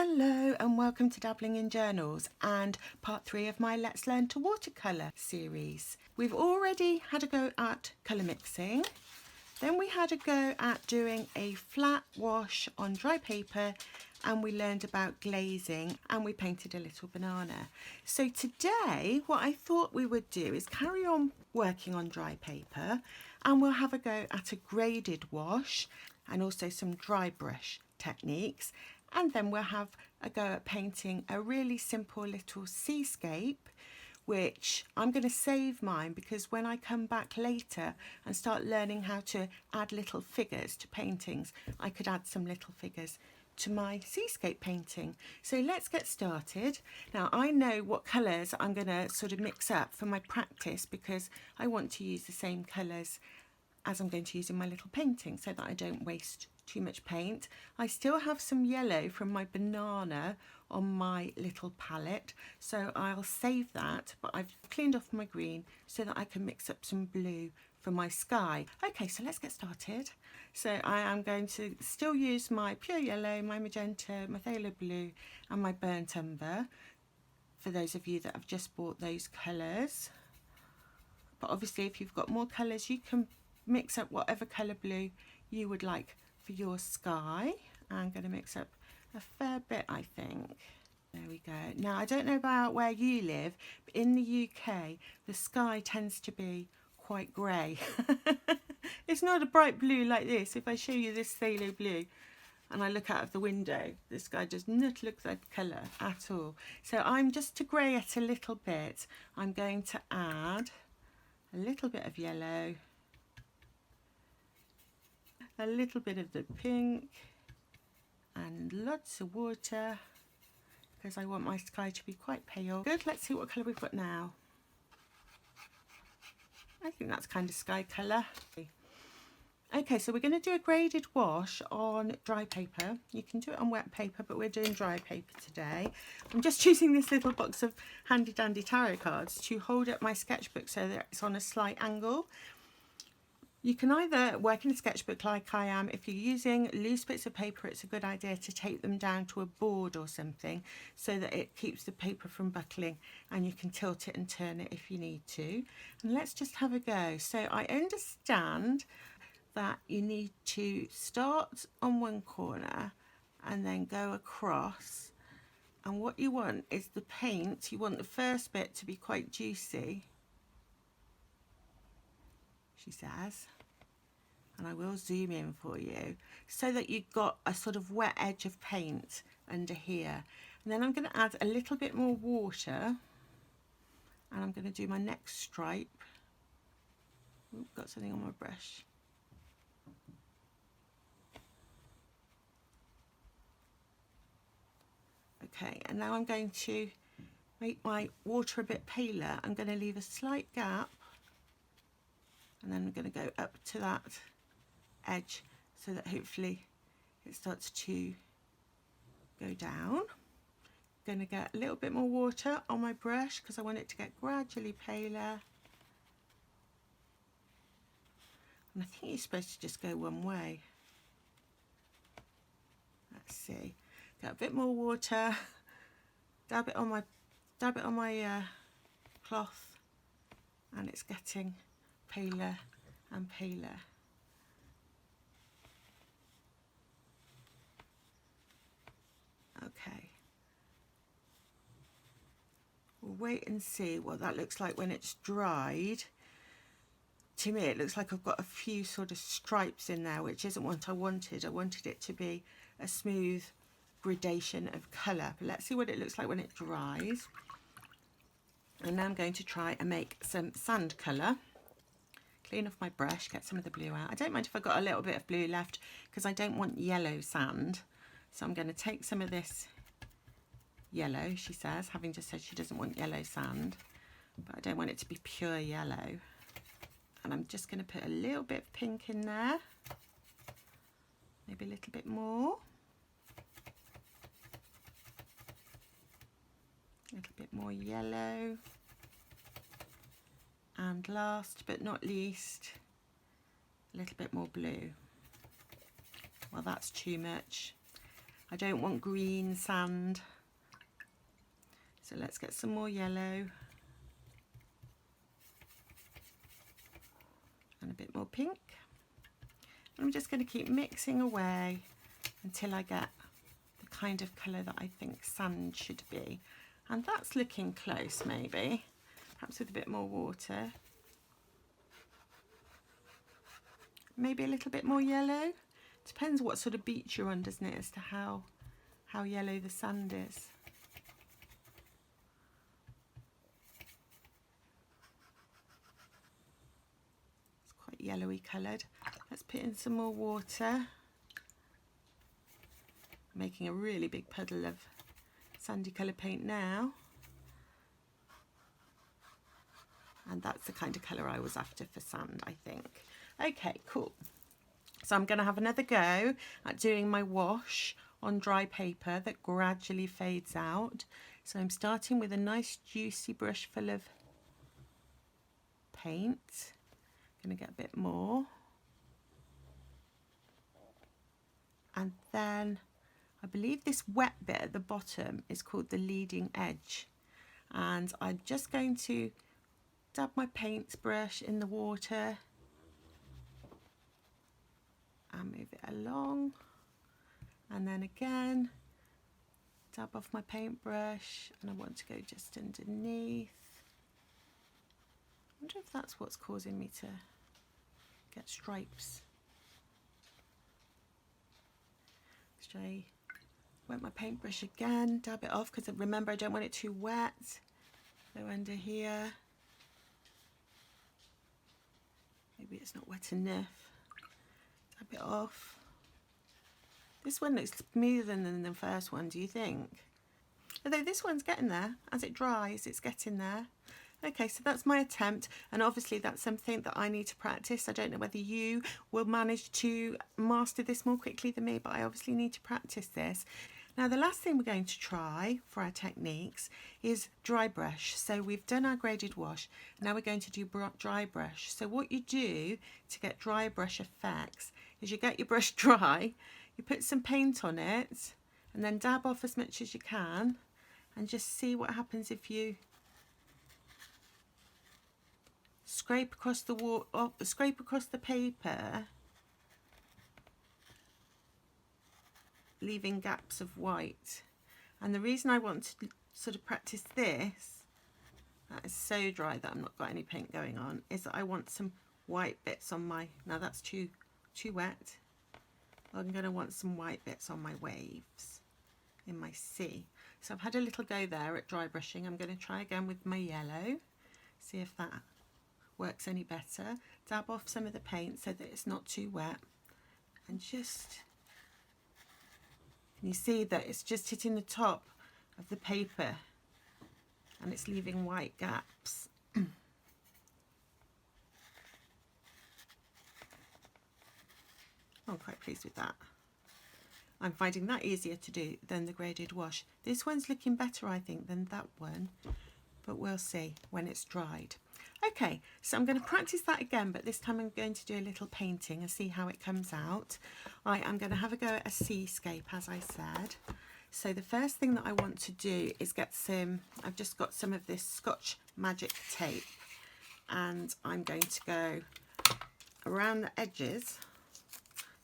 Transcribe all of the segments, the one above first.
Hello and welcome to Dabbling in Journals and part 3 of my Let's Learn to Watercolour series. We've already had a go at colour mixing, then we had a go at doing a flat wash on dry paper, and we learned about glazing and we painted a little banana. So today what I thought we would do is carry on working on dry paper, and we'll have a go at a graded wash and also some dry brush techniques, and then we'll have a go at painting a really simple little seascape, which I'm going to save mine because when I come back later and start learning how to add little figures to paintings, I could add some little figures to my seascape painting. So let's get started. Now I know what colours I'm going to sort of mix up for my practice because I want to use the same colours as I'm going to use in my little painting so that I don't waste too much paint. I still have some yellow from my banana on my little palette, so I'll save that, but I've cleaned off my green so that I can mix up some blue for my sky. Okay, so let's get started. So I am going to still use my pure yellow, my magenta, my phthalo blue and my burnt umber for those of you that have just bought those colours. But obviously if you've got more colours you can mix up whatever colour blue you would like for your sky. I'm going to mix up a fair bit, I think. There we go. Now I don't know about where you live, but in the UK the sky tends to be quite grey. It's not a bright blue like this. If I show you this phthalo blue and I look out of the window, the sky does not look that colour at all. So I'm just to grey it a little bit, I'm going to add a little bit of yellow, a little bit of the pink and lots of water because I want my sky to be quite pale. Good, let's see what colour we've got now. I think that's kind of sky colour. Okay, so we're going to do a graded wash on dry paper. You can do it on wet paper, but we're doing dry paper today. I'm just using this little box of handy dandy tarot cards to hold up my sketchbook so that it's on a slight angle. You can either work in a sketchbook like I am. If you're using loose bits of paper, it's a good idea to tape them down to a board or something so that it keeps the paper from buckling, and you can tilt it and turn it if you need to. And let's just have a go. So I understand that you need to start on one corner and then go across, and what you want is the paint, you want the first bit to be quite juicy, she says, and I will zoom in for you so that you've got a sort of wet edge of paint under here. And then I'm going to add a little bit more water, and I'm going to do my next stripe. Ooh, got something on my brush. Okay, and now I'm going to make my water a bit paler. I'm going to leave a slight gap, and then I'm going to go up to that edge so that hopefully it starts to go down. I'm going to get a little bit more water on my brush because I want it to get gradually paler. And I think you're supposed to just go one way. Let's see. Get a bit more water, dab it on my cloth, and it's getting paler and paler. Okay, we'll wait and see what that looks like when it's dried. To me it looks like I've got a few sort of stripes in there, which isn't what I wanted. I wanted it to be a smooth gradation of colour, but let's see what it looks like when it dries. And now I'm going to try and make some sand colour. Clean off my brush, get some of the blue out. I don't mind if I've got a little bit of blue left because I don't want yellow sand. So I'm going to take some of this yellow, she says, having just said she doesn't want yellow sand, but I don't want it to be pure yellow. And I'm just going to put a little bit of pink in there, maybe a little bit more. A little bit more yellow, and last but not least a little bit more blue. Well, that's too much. I don't want green sand. So let's get some more yellow. And a bit more pink. And I'm just going to keep mixing away until I get the kind of colour that I think sand should be. And that's looking close, maybe. Perhaps with a bit more water. Maybe a little bit more yellow. Depends what sort of beach you're on, doesn't it, as to how yellow the sand is. It's quite yellowy coloured. Let's put in some more water. Making a really big puddle of sandy colour paint now. And that's the kind of colour I was after for sand, I think. Okay, cool. So I'm going to have another go at doing my wash on dry paper that gradually fades out. So I'm starting with a nice juicy brush full of paint. I'm going to get a bit more. And then I believe this wet bit at the bottom is called the leading edge. And I'm just going to dab my paintbrush in the water and move it along, and then again dab off my paintbrush, and I want to go just underneath. I wonder if that's what's causing me to get stripes. Should I wet my paintbrush again, dab it off, because remember I don't want it too wet. Go under here. Maybe it's not wet enough. Dab it off. This one looks smoother than the first one, do you think? Although this one's getting there. As it dries, it's getting there. Okay, so that's my attempt, and obviously that's something that I need to practice. I don't know whether you will manage to master this more quickly than me, but I obviously need to practice this. Now the last thing we're going to try for our techniques is dry brush. So we've done our graded wash, now we're going to do dry brush. So what you do to get dry brush effects is you get your brush dry, you put some paint on it, and then dab off as much as you can, and just see what happens if you scrape across the scrape across the paper, leaving gaps of white. And the reason I want to sort of practice this, that is so dry that I've not got any paint going on, is that I want some white bits on my, now that's too wet. I'm going to want some white bits on my waves in my sea. So I've had a little go there at dry brushing. I'm going to try again with my yellow, see if that works any better. Dab off some of the paint so that it's not too wet, and just, you see that it's just hitting the top of the paper and it's leaving white gaps. I'm quite pleased with that. I'm finding that easier to do than the graded wash. This one's looking better, I think, than that one, but we'll see when it's dried. Okay, so I'm going to practice that again, but this time I'm going to do a little painting and see how it comes out. I'm going to have a go at a seascape, as I said. So the first thing that I want to do is get some, I've just got some of this Scotch magic tape, and I'm going to go around the edges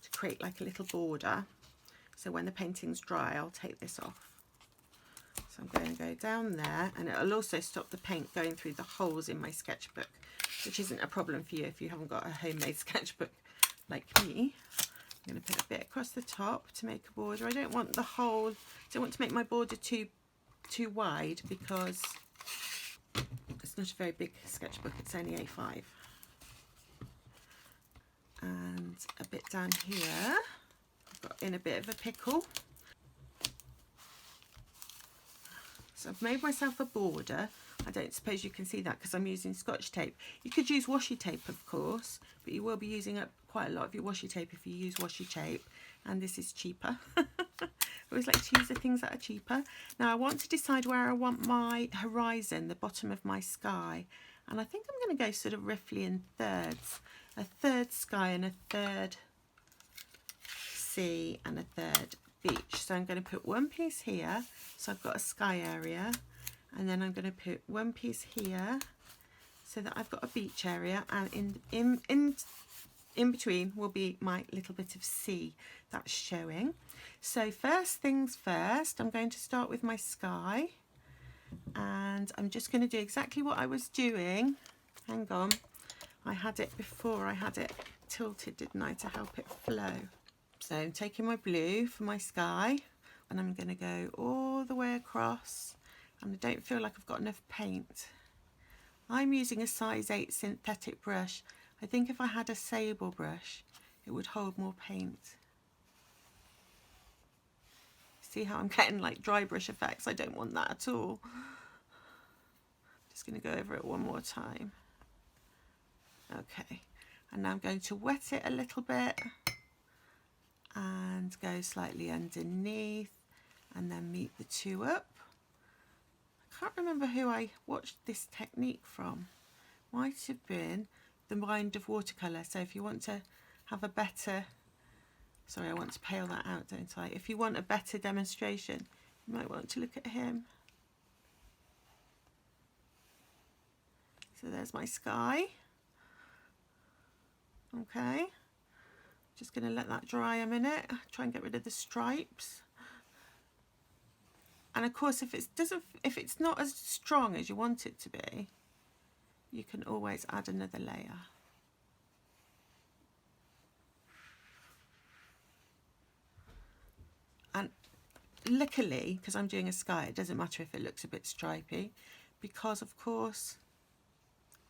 to create like a little border. So when the painting's dry, I'll take this off. So I'm going to go down there, and it'll also stop the paint going through the holes in my sketchbook, which isn't a problem for you if you haven't got a homemade sketchbook like me. I'm going to put a bit across the top to make a border. I don't want the whole, I don't want to make my border too wide, because it's not a very big sketchbook, it's only A5. And a bit down here, I've got in a bit of a pickle. So I've made myself a border. I don't suppose you can see that because I'm using Scotch tape. You could use washi tape, of course, but you will be using up quite a lot of your washi tape if you use washi tape, and this is cheaper. I always like to use the things that are cheaper. Now I want to decide where I want my horizon, the bottom of my sky, and I think I'm going to go sort of roughly in thirds. A third sky and a third sea and a third beach. So I'm going to put one piece here, so I've got a sky area, and then I'm going to put one piece here so that I've got a beach area, and in between will be my little bit of sea that's showing. So first things first, I'm going to start with my sky, and I'm just going to do exactly what I was doing. Hang on, I had it before, I had it tilted, didn't I, to help it flow. So I'm taking my blue for my sky, and I'm going to go all the way across, and I don't feel like I've got enough paint. I'm using a size 8 synthetic brush. I think if I had a sable brush, it would hold more paint. See how I'm getting like dry brush effects? I don't want that at all. Just going to go over it one more time. Okay, and now I'm going to wet it a little bit and go slightly underneath and then meet the two up. I can't remember who I watched this technique from. Might have been The Mind of Watercolour. So if you want to have a better, sorry, I want to pale that out, don't I? If you want a better demonstration, you might want to look at him. So there's my sky. Okay, just going to let that dry a minute, try and get rid of the stripes. And of course, if it's not as strong as you want it to be, you can always add another layer. And luckily, because I'm doing a sky, it doesn't matter if it looks a bit stripy, because of course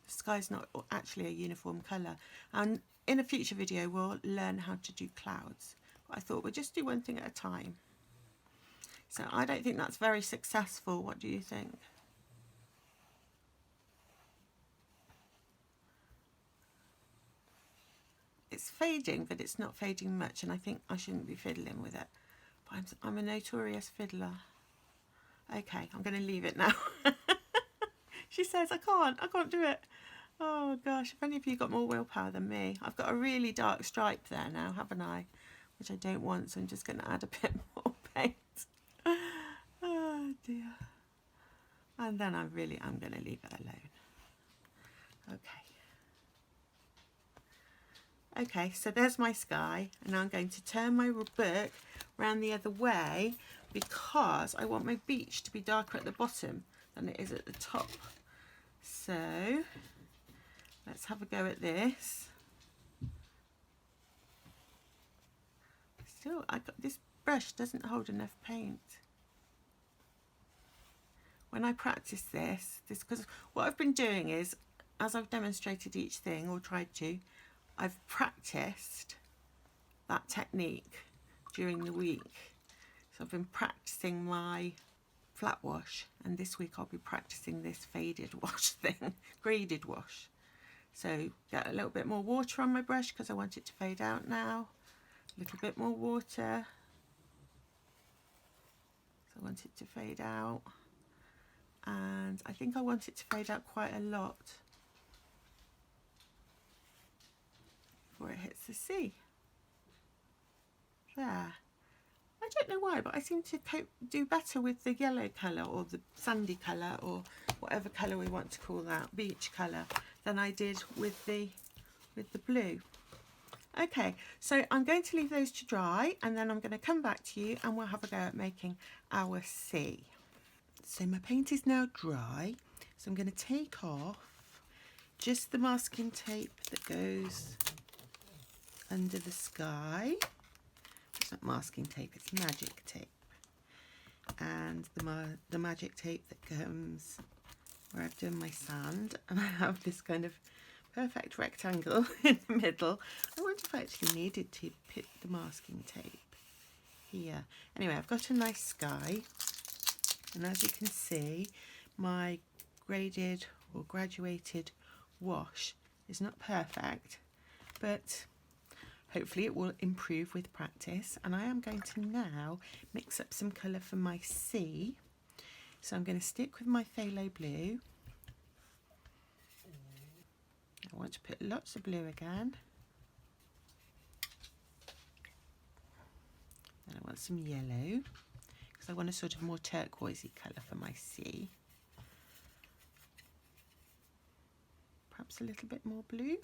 the sky's not actually a uniform colour. And in a future video we'll learn how to do clouds, but I thought we'd just do one thing at a time. So I don't think that's very successful. What do you think? It's fading, but it's not fading much, and I think I shouldn't be fiddling with it. But I'm a notorious fiddler. Okay, I'm going to leave it now. She says, I can't do it. Oh gosh, if any of you got more willpower than me. I've got a really dark stripe there now, haven't I? Which I don't want, so I'm just going to add a bit more paint. Oh dear. And then I'm going to leave it alone. Okay. Okay, so there's my sky, and now I'm going to turn my book around the other way because I want my beach to be darker at the bottom than it is at the top. So let's have a go at this. Still, this brush doesn't hold enough paint. When I practice this, because what I've been doing is, as I've demonstrated each thing, or tried to, I've practiced that technique during the week. So I've been practicing my flat wash, and this week I'll be practicing this faded wash thing, graded wash. So get a little bit more water on my brush because I want it to fade out now. A little bit more water. So I want it to fade out. And I think I want it to fade out quite a lot before it hits the sea. There. I don't know why, but I seem to do better with the yellow colour, or the sandy colour, or whatever colour we want to call that, beach colour, than I did with the blue. Okay, so I'm going to leave those to dry, and then I'm going to come back to you and we'll have a go at making our sea. So my paint is now dry, so I'm going to take off just the masking tape that goes under the sky. It's not masking tape, it's magic tape. And the magic tape that comes where I've done my sand, and I have this kind of perfect rectangle in the middle. I wonder if I actually needed to put the masking tape here. Anyway, I've got a nice sky, and as you can see, my graded or graduated wash is not perfect, but hopefully it will improve with practice. And I am going to now mix up some colour for my sea. So I'm going to stick with my phthalo blue. I want to put lots of blue again. And I want some yellow because I want a sort of more turquoisey colour for my sea. Perhaps a little bit more blue.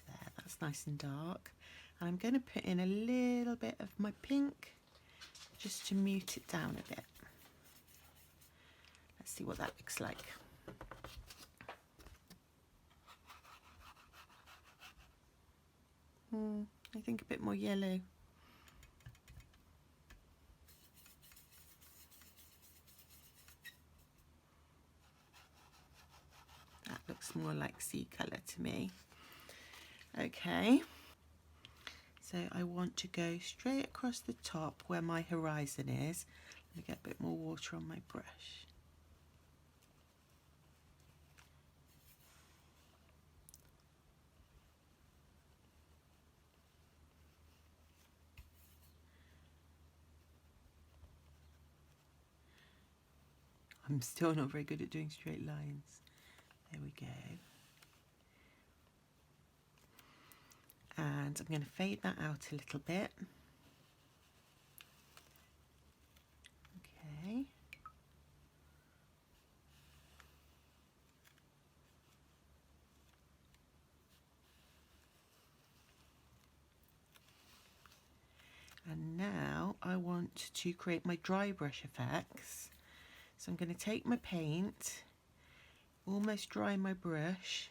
There, that's nice and dark. And I'm going to put in a little bit of my pink just to mute it down a bit. Let's see what that looks like. I think a bit more yellow. That looks more like sea colour to me. Okay, so I want to go straight across the top where my horizon is. Let me get a bit more water on my brush. I'm still not very good at doing straight lines. There we go. And I'm going to fade that out a little bit. Okay. And now I want to create my dry brush effects. So I'm going to take my paint, almost dry my brush,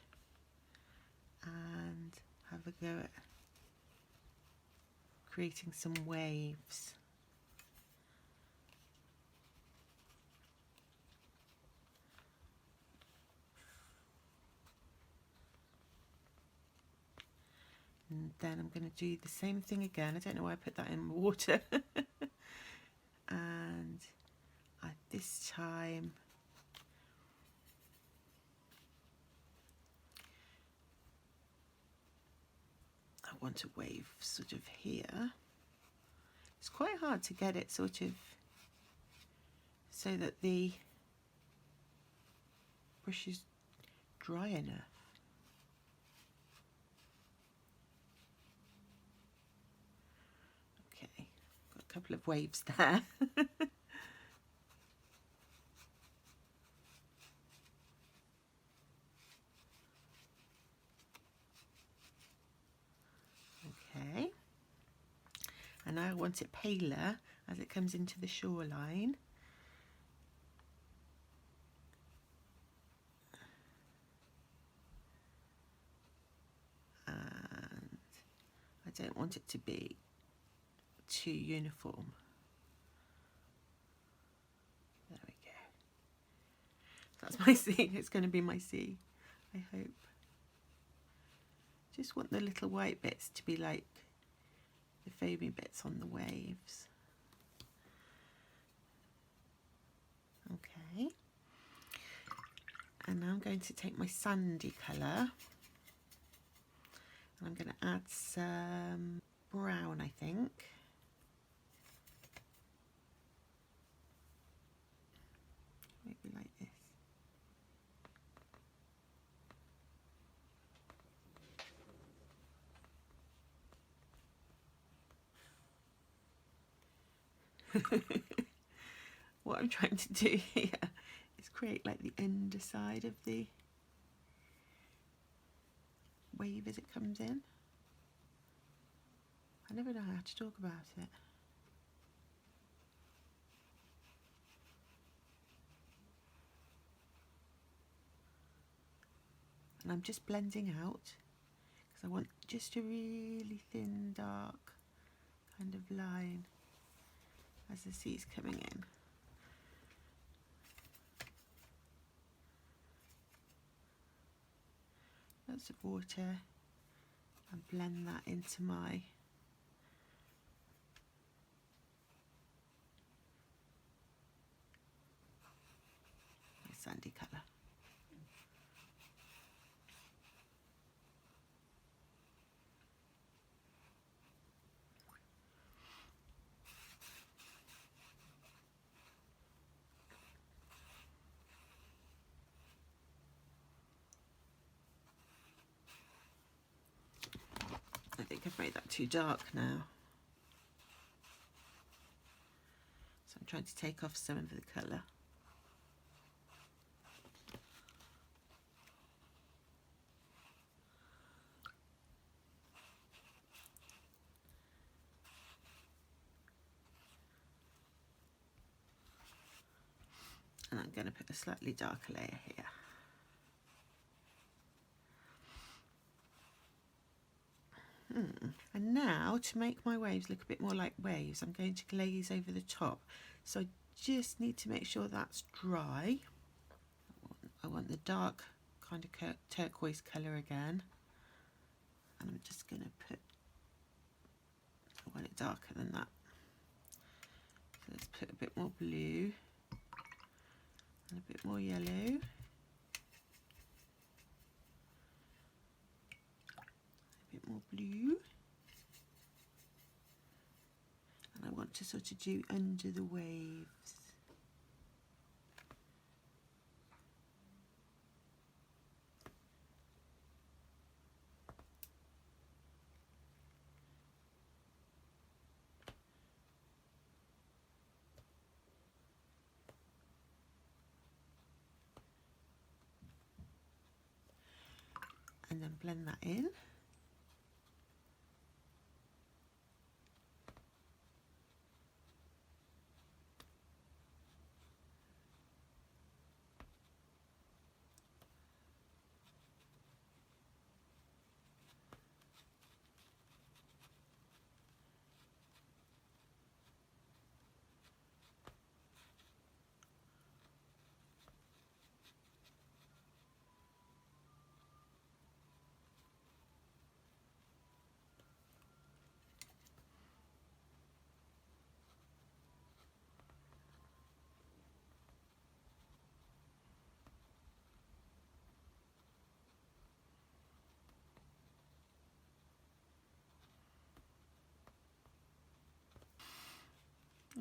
and have a go at creating some waves. And then I'm going to do the same thing again. I don't know why I put that in water. And at this time I want a wave sort of here. It's quite hard to get it sort of so that the brush is dry enough. Okay, got a couple of waves there. Okay, and now I want it paler as it comes into the shoreline. And I don't want it to be too uniform. There we go. That's my sea. It's going to be my sea, I hope. Just want the little white bits to be like the foamy bits on the waves. Okay. And now I'm going to take my sandy colour and I'm going to add some brown, I think. Maybe like this. What I'm trying to do here is create like the underside of the wave as it comes in. I never know how to talk about it. And I'm just blending out because I want just a really thin, dark kind of line as the sea's coming in. Lots of water and blend that into my sandy colour. I think I've made that too dark now. trying to take off some of the colour. And I'm going to put a slightly darker layer here. And now, to make my waves look a bit more like waves, I'm going to glaze over the top. So I just need to make sure that's dry. I want the dark kind of turquoise colour again. And I'm just going to put, I want it darker than that. So let's put a bit more blue and a bit more yellow. More blue, and I want to sort of do under the waves. And then blend that in.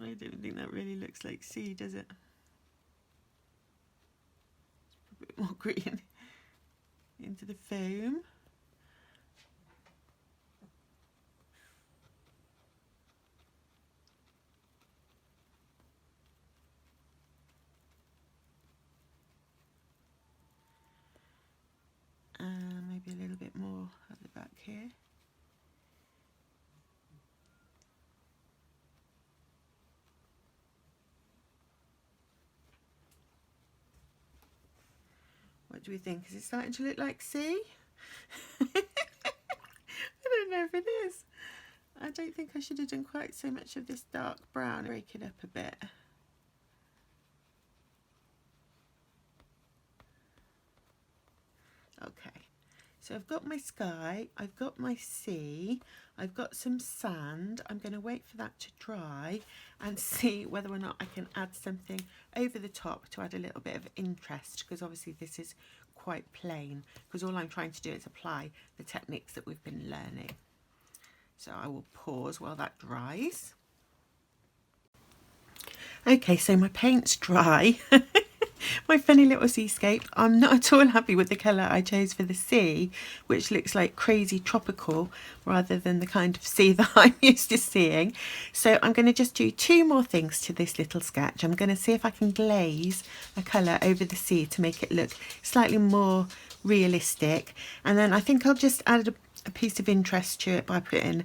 I don't think that really looks like sea, does it? Let's put a bit more green into the foam. And maybe a little bit more at the back here. What do we think? Is it starting to look like sea? I don't know if it is. I don't think I should have done quite so much of this dark brown. Break it up a bit. Okay, so I've got my sky, I've got my sea, I've got some sand. I'm going to wait for that to dry and see whether or not I can add something over the top to add a little bit of interest, because obviously this is quite plain, because all I'm trying to do is apply the techniques that we've been learning. So I will pause while that dries. Okay, so my paint's dry. My funny little seascape. I'm not at all happy with the colour I chose for the sea, which looks like crazy tropical rather than the kind of sea that I'm used to seeing. So I'm going to just do two more things to this little sketch. I'm going to see if I can glaze a colour over the sea to make it look slightly more realistic. And then I think I'll just add a piece of interest to it by putting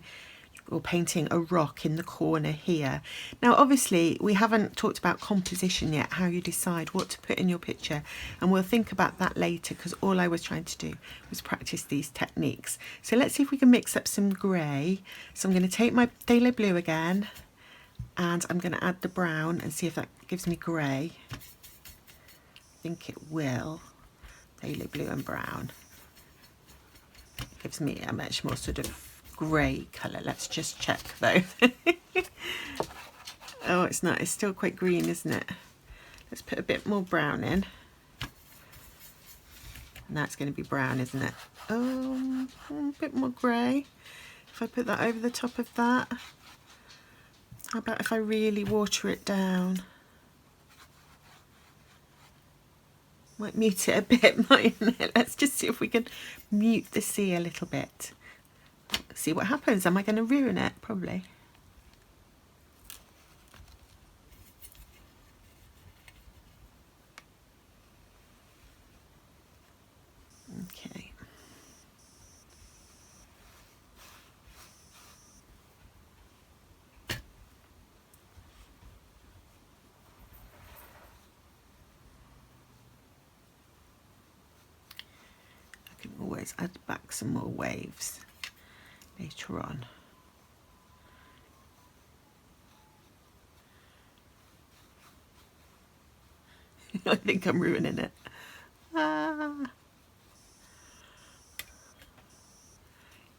or painting a rock in the corner here. Now obviously we haven't talked about composition yet, how you decide what to put in your picture, and we'll think about that later, because all I was trying to do was practice these techniques. So let's see if we can mix up some grey. So I'm going to take my phthalo blue again and I'm going to add the brown and see if that gives me grey. I think it will. Phthalo blue and brown. It gives me a much more sort of grey colour. Let's just check though. Oh, it's not, it's still quite green, isn't it? Let's put a bit more brown in. Now it's going to be brown, isn't it? Oh, a bit more grey. If I put that over the top of that. How about if I really water it down? Might mute it a bit, mightn't it? Let's just see if we can mute the sea a little bit. See what happens. Am I going to ruin it? Probably. let's add back some more waves later on. I think I'm ruining it.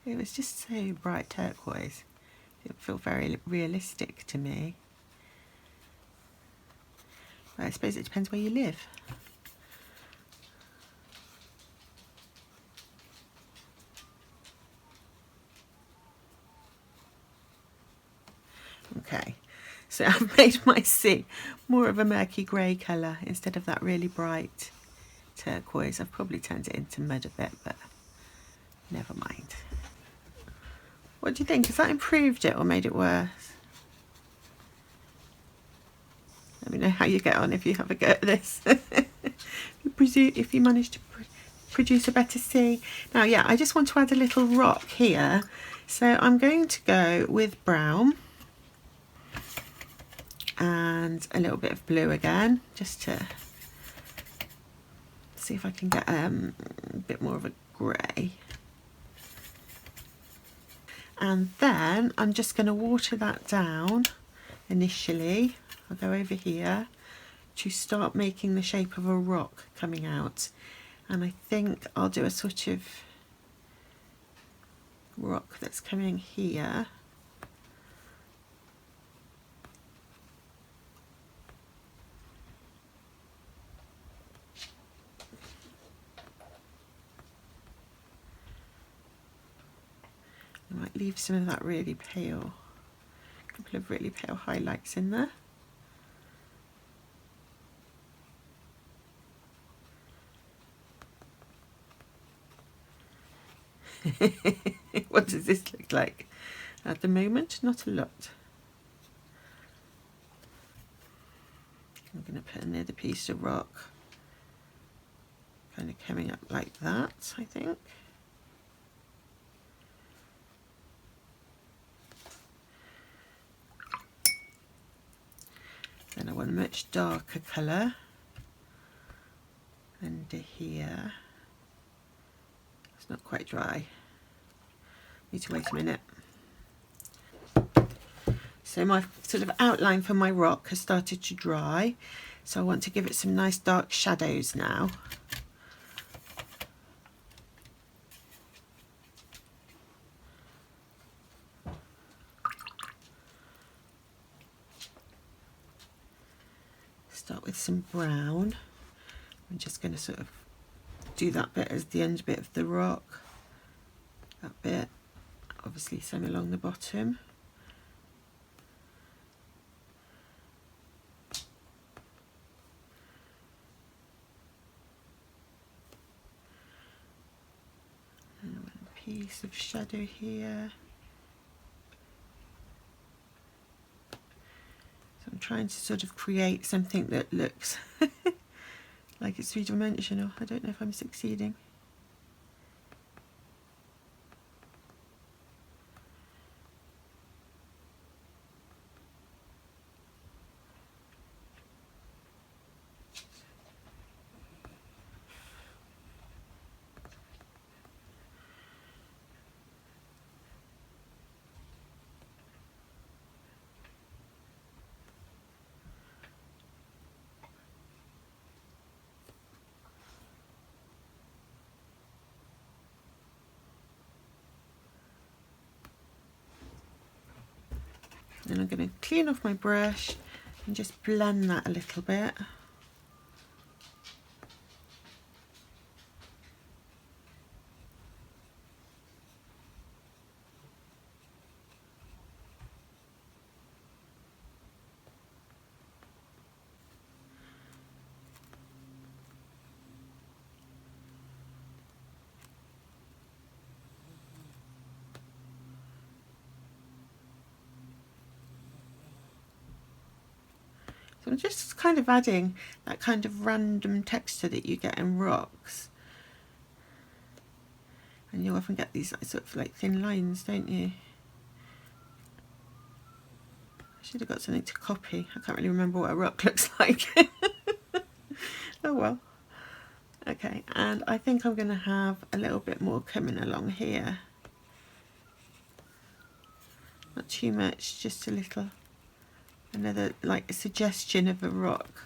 It was just so bright turquoise. It felt very realistic to me. But I suppose it depends where you live. Okay, so I've made my sea more of a murky grey colour instead of that really bright turquoise. I've probably turned it into mud a bit, but never mind. What do you think? Has that improved it or made it worse? Let me know how you get on if you have a go at this. If you manage to produce a better sea. Now, yeah, I just want to add a little rock here. So I'm going to go with brown and a little bit of blue again, just to see if I can get a bit more of a grey. And then I'm just going to water that down initially. I'll go over here to start making the shape of a rock coming out. And I think I'll do a sort of rock that's coming here. I might leave some of that really pale, a couple of really pale highlights in there. What does this look like? At the moment, not a lot. I'm going to put another piece of rock, kind of coming up like that, I think. Then I want a much darker colour under here. It's not quite dry. Need to wait a minute. So my sort of outline for my rock has started to dry, so I want to give it some nice dark shadows now. Start with some brown. I'm just going to sort of do that bit as the end bit of the rock. That bit, obviously some along the bottom. And a piece of shadow here. So I'm trying to sort of create something that looks like it's three-dimensional. I don't know if I'm succeeding. Then I'm going to clean off my brush and just blend that a little bit. So I'm just kind of adding that kind of random texture that you get in rocks. And you often get these sort of like thin lines, don't you? I should have got something to copy. I can't really remember what a rock looks like. Oh well. Okay, and I think I'm going to have a little bit more coming along here. Not too much, just a little, another like a suggestion of a rock,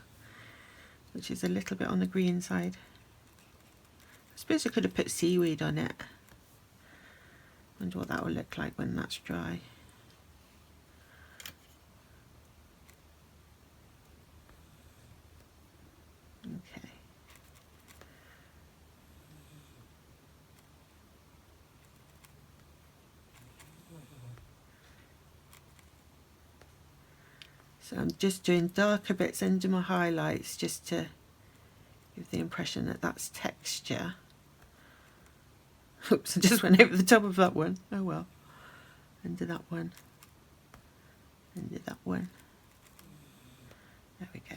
which is a little bit on the green side. I suppose I could have put seaweed on it. Wonder what that will look like when that's dry. Okay. So I'm just doing darker bits under my highlights just to give the impression that that's texture. Oops, I just went over the top of that one. Oh well. Under that one. Under that one. There we go.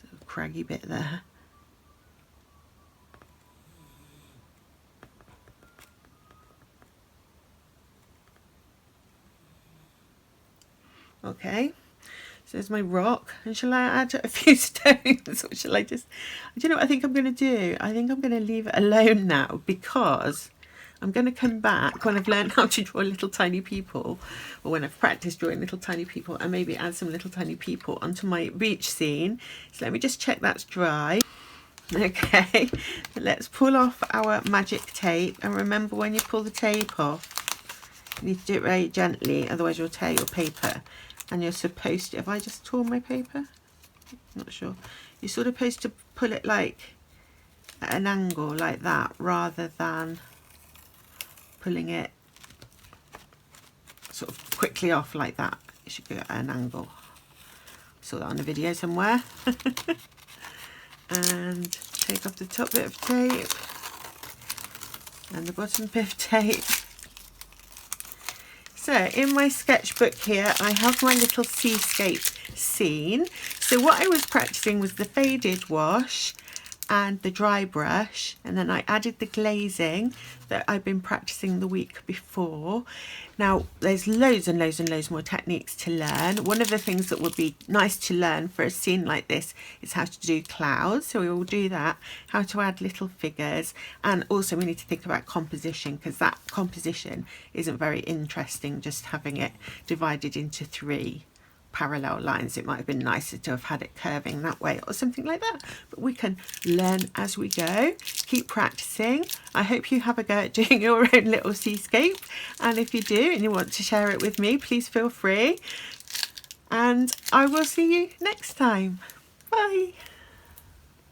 Sort of craggy bit there. Okay. So there's my rock, and shall I add a few stones, or shall I just, do you know what I think I'm going to do? I think I'm going to leave it alone now, because I'm going to come back when I've learned how to draw little tiny people, or when I've practiced drawing little tiny people, and maybe add some little tiny people onto my beach scene. So let me just check that's dry. Okay, let's pull off our magic tape, and remember, when you pull the tape off, you need to do it very gently, otherwise you'll tear your paper. And you're supposed to, have I just torn my paper? Not sure. You're sort of supposed to pull it like at an angle like that, rather than pulling it sort of quickly off like that. You should go at an angle. I saw that on a video somewhere. And take off the top bit of tape and the bottom bit of tape. So in my sketchbook here, I have my little seascape scene. So what I was practicing was the faded wash and the dry brush, and then I added the glazing that I've been practicing the week before. Now there's loads and loads and loads more techniques to learn. One of the things that would be nice to learn for a scene like this is how to do clouds, so we will do that, how to add little figures, and also we need to think about composition, because that composition isn't very interesting just having it divided into 3 parallel lines. It might have been nicer to have had it curving that way or something like that, but we can learn as we go. Keep practicing. I hope you have a go at doing your own little seascape, and if you do and you want to share it with me, please feel free, and I will see you next time. Bye.